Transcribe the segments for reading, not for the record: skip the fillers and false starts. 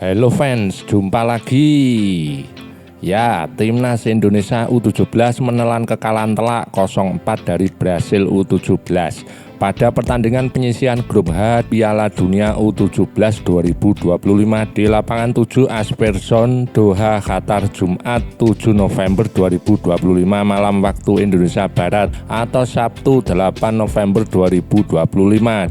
Halo fans, jumpa lagi. Ya, timnas Indonesia U17 menelan kekalahan telak 0-4 dari Brasil U17 pada pertandingan penyisihan grup H Piala Dunia U17 2025 di lapangan 7 Asperzone Doha, Qatar, Jumat 7 November 2025 malam waktu Indonesia Barat atau Sabtu 8 November 2025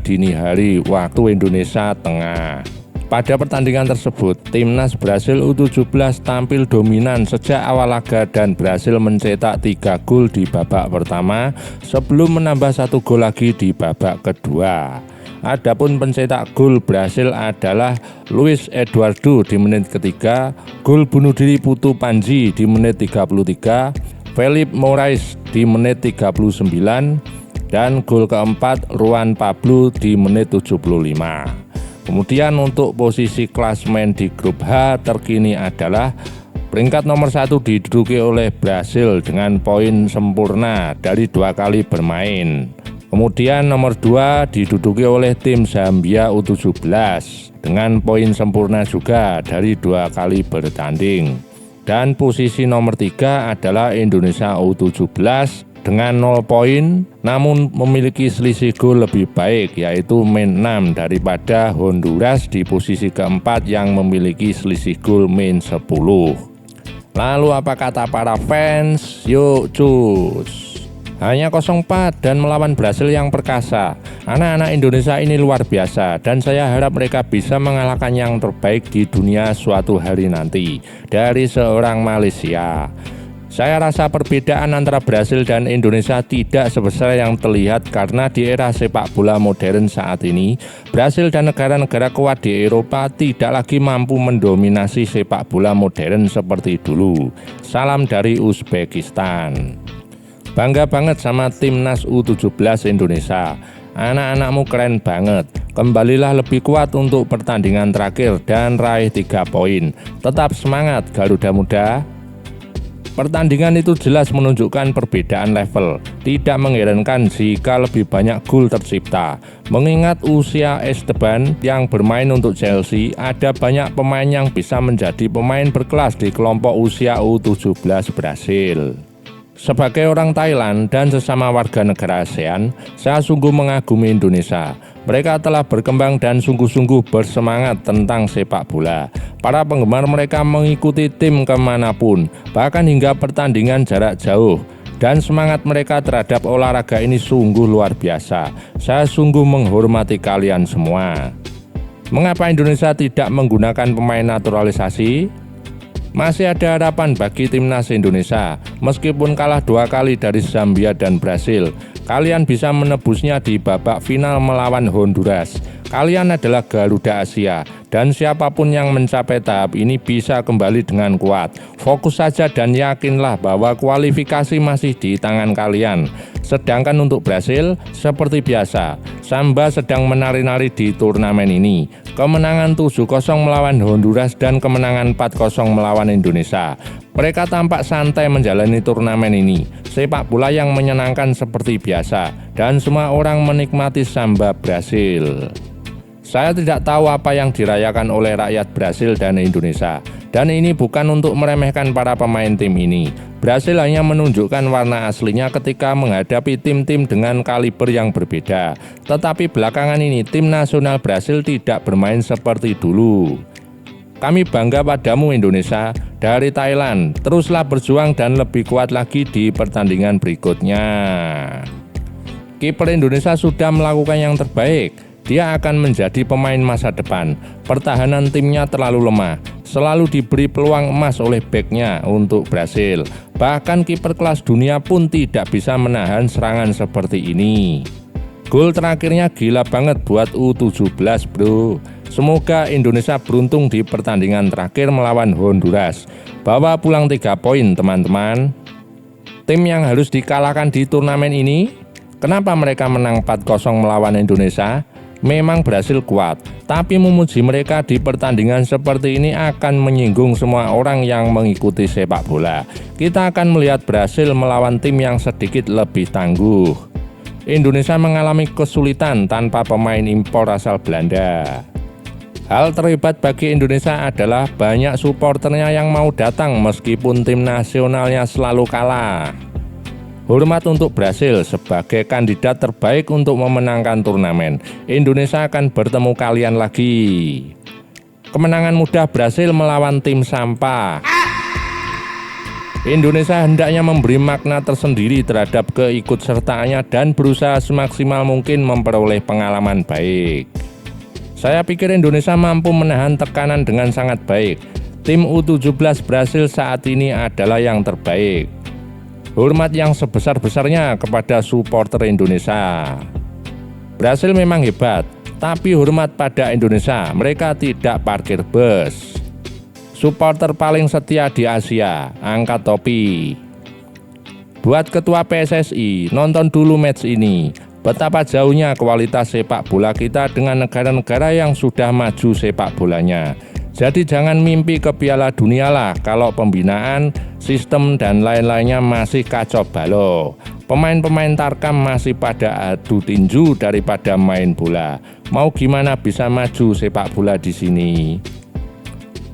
dini hari waktu Indonesia Tengah. Pada pertandingan tersebut, timnas Brasil U17 tampil dominan sejak awal laga dan berhasil mencetak 3 gol di babak pertama sebelum menambah 1 gol lagi di babak kedua. Adapun pencetak gol Brasil adalah Luis Eduardo di menit ketiga, gol bunuh diri Putu Panji di menit 33, Felipe Moraes di menit 39, dan gol keempat Juan Pablo di menit 75. Kemudian untuk posisi klasemen di grup H terkini adalah peringkat nomor 1 diduduki oleh Brasil dengan poin sempurna dari 2 kali bermain. Kemudian nomor 2 diduduki oleh tim Zambia U17 dengan poin sempurna juga dari 2 kali bertanding. Dan posisi nomor 3 adalah Indonesia U17 dengan 0 poin namun memiliki selisih gol lebih baik yaitu min 6 daripada Honduras di posisi keempat yang memiliki selisih gol min 10. Lalu apa kata para fans? Yuk cus! Hanya 0-4 dan melawan Brasil yang perkasa. Anak-anak Indonesia ini luar biasa dan saya harap mereka bisa mengalahkan yang terbaik di dunia suatu hari nanti dari seorang Malaysia. Saya rasa perbedaan antara Brasil dan Indonesia tidak sebesar yang terlihat karena di era sepak bola modern saat ini, Brasil dan negara-negara kuat di Eropa tidak lagi mampu mendominasi sepak bola modern seperti dulu. Salam dari Uzbekistan. Bangga banget sama timnas U17 Indonesia. Anak-anakmu keren banget. Kembalilah lebih kuat untuk pertandingan terakhir dan raih 3 poin. Tetap semangat Garuda Muda. Pertandingan itu jelas menunjukkan perbedaan level. Tidak mengherankan jika lebih banyak gol tercipta. Mengingat usia Esteban yang bermain untuk Chelsea, ada banyak pemain yang bisa menjadi pemain berkelas di kelompok usia U17 Brasil. Sebagai orang Thailand dan sesama warga negara ASEAN, saya sungguh mengagumi Indonesia. Mereka telah berkembang dan sungguh-sungguh bersemangat tentang sepak bola. Para penggemar mereka mengikuti tim kemanapun, bahkan hingga pertandingan jarak jauh. Dan semangat mereka terhadap olahraga ini sungguh luar biasa. Saya sungguh menghormati kalian semua. Mengapa Indonesia tidak menggunakan pemain naturalisasi? Masih ada harapan bagi timnas Indonesia. Meskipun kalah 2 kali dari Zambia dan Brasil, kalian bisa menebusnya di babak final melawan Honduras. Kalian adalah Garuda Asia dan siapapun yang mencapai tahap ini bisa kembali dengan kuat. Fokus saja dan yakinlah bahwa kualifikasi masih di tangan kalian. Sedangkan untuk Brasil, seperti biasa, Samba sedang menari-nari di turnamen ini. Kemenangan 7-0 melawan Honduras dan kemenangan 4-0 melawan Indonesia. Mereka tampak santai menjalani turnamen ini. Sepak bola yang menyenangkan seperti biasa dan semua orang menikmati Samba Brasil. Saya tidak tahu apa yang dirayakan oleh rakyat Brasil dan Indonesia. Dan ini bukan untuk meremehkan para pemain tim ini. Brasil hanya menunjukkan warna aslinya ketika menghadapi tim-tim dengan kaliber yang berbeda. Tetapi belakangan ini tim nasional Brasil tidak bermain seperti dulu. Kami bangga padamu Indonesia. Dari Thailand, teruslah berjuang dan lebih kuat lagi di pertandingan berikutnya. Kiper Indonesia sudah melakukan yang terbaik. Dia akan menjadi pemain masa depan. Pertahanan timnya terlalu lemah. Selalu diberi peluang emas oleh beknya untuk Brasil. Bahkan kiper kelas dunia pun tidak bisa menahan serangan seperti ini. Gol terakhirnya gila banget buat U17 bro. Semoga Indonesia beruntung di pertandingan terakhir melawan Honduras. Bawa pulang 3 poin teman-teman. Tim yang harus dikalahkan di turnamen ini, kenapa mereka menang 4-0 melawan Indonesia? Memang Brasil kuat, tapi memuji mereka di pertandingan seperti ini akan menyinggung semua orang yang mengikuti sepak bola. Kita akan melihat Brasil melawan tim yang sedikit lebih tangguh. Indonesia mengalami kesulitan tanpa pemain impor asal Belanda. Hal terhebat bagi Indonesia adalah banyak suporternya yang mau datang meskipun tim nasionalnya selalu kalah. Hormat untuk Brasil sebagai kandidat terbaik untuk memenangkan turnamen. Indonesia akan bertemu kalian lagi. Kemenangan mudah Brasil melawan tim sampah. Indonesia hendaknya memberi makna tersendiri terhadap keikutsertaannya dan berusaha semaksimal mungkin memperoleh pengalaman baik. Saya pikir Indonesia mampu menahan tekanan dengan sangat baik. Tim U17 Brasil saat ini adalah yang terbaik. Hormat yang sebesar-besarnya kepada supporter Indonesia. Brasil memang hebat, tapi hormat pada Indonesia, mereka tidak parkir bus. Supporter paling setia di Asia, angkat topi. Buat ketua PSSI, nonton dulu match ini. Betapa jauhnya kualitas sepak bola kita dengan negara-negara yang sudah maju sepak bolanya. Jadi jangan mimpi ke Piala Dunia lah kalau pembinaan, sistem dan lain-lainnya masih kacau balau. Pemain-pemain Tarkam masih pada adu tinju daripada main bola. Mau gimana bisa maju sepak bola di sini?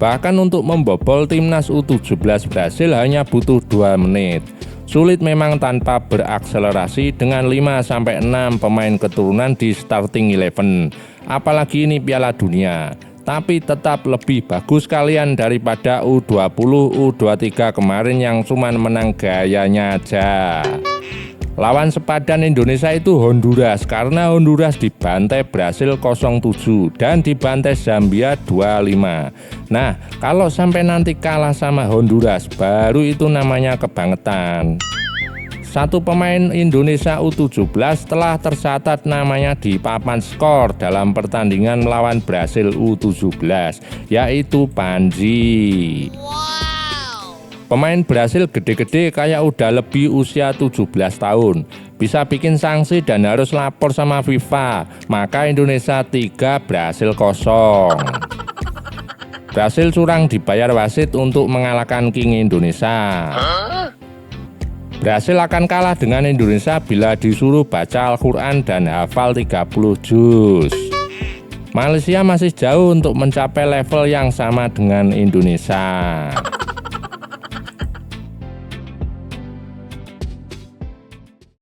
Bahkan untuk membobol timnas U17 Brasil hanya butuh 2 menit. Sulit memang tanpa berakselerasi dengan 5-6 pemain keturunan di starting 11. Apalagi ini Piala Dunia. Tapi tetap lebih bagus kalian daripada U20, U23 kemarin yang cuma menang gayanya aja. Lawan sepadan Indonesia itu Honduras karena Honduras dibantai Brasil 0-7 dan dibantai Zambia 2-5. Nah, kalau sampai nanti kalah sama Honduras baru itu namanya kebangetan. Satu pemain Indonesia U17 telah tercatat namanya di papan skor dalam pertandingan melawan Brasil U17, yaitu Panji. Pemain Brasil gede-gede kayak udah lebih usia 17 tahun. Bisa bikin sanksi dan harus lapor sama FIFA. Maka Indonesia 3, Brasil 0. Brasil curang dibayar wasit untuk mengalahkan King Indonesia. Brasil akan kalah dengan Indonesia bila disuruh baca Al-Quran dan hafal 30 juz. Malaysia masih jauh untuk mencapai level yang sama dengan Indonesia.